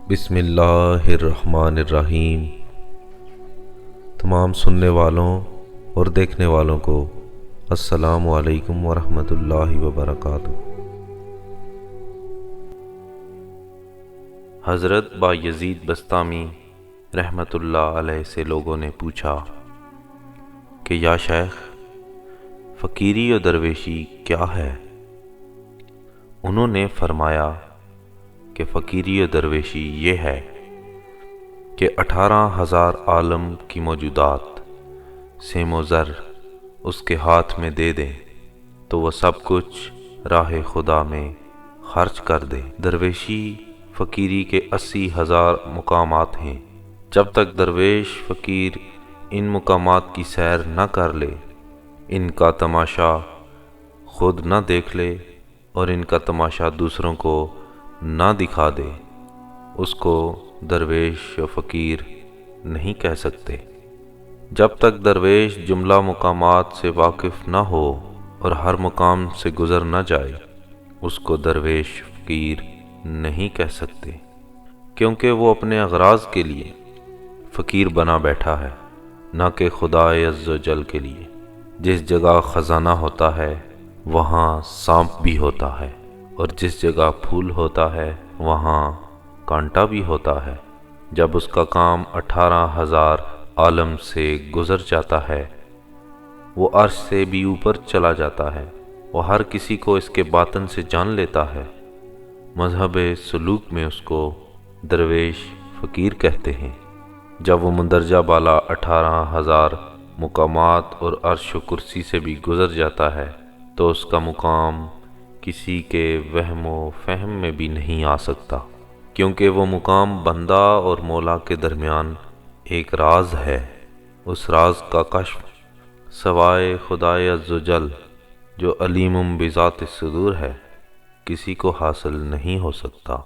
بسم اللہ الرحمن الرحیم۔ تمام سننے والوں اور دیکھنے والوں کو السلام علیکم ورحمۃ اللہ وبرکاتہ۔ حضرت بایزید بسطامی رحمۃ اللہ علیہ سے لوگوں نے پوچھا کہ یا شیخ، فقیری و درویشی کیا ہے؟ انہوں نے فرمایا کہ فقیری و درویشی یہ ہے کہ 18,000 عالم کی موجودات سیم و زر اس کے ہاتھ میں دے دیں تو وہ سب کچھ راہ خدا میں خرچ کر دے۔ درویشی فقیری کے 80,000 مقامات ہیں۔ جب تک درویش فقیر ان مقامات کی سیر نہ کر لے، ان کا تماشا خود نہ دیکھ لے اور ان کا تماشا دوسروں کو نہ دکھا دے، اس کو درویش و فقیر نہیں کہہ سکتے۔ جب تک درویش جملہ مقامات سے واقف نہ ہو اور ہر مقام سے گزر نہ جائے، اس کو درویش فقیر نہیں کہہ سکتے، کیونکہ وہ اپنے اغراض کے لیے فقیر بنا بیٹھا ہے، نہ کہ خدا عز و جل کے لیے۔ جس جگہ خزانہ ہوتا ہے وہاں سانپ بھی ہوتا ہے، اور جس جگہ پھول ہوتا ہے وہاں کانٹا بھی ہوتا ہے۔ جب اس کا کام 18,000 عالم سے گزر جاتا ہے، وہ عرش سے بھی اوپر چلا جاتا ہے، وہ ہر کسی کو اس کے باطن سے جان لیتا ہے۔ مذہب سلوک میں اس کو درویش فقیر کہتے ہیں۔ جب وہ مندرجہ بالا 18,000 مقامات اور عرش و کرسی سے بھی گزر جاتا ہے تو اس کا مقام کسی کے وہم و فہم میں بھی نہیں آ سکتا، کیونکہ وہ مقام بندہ اور مولا کے درمیان ایک راز ہے۔ اس راز کا کشف سوائے خدا عز و جل جو علیم بذات الصدور ہے کسی کو حاصل نہیں ہو سکتا۔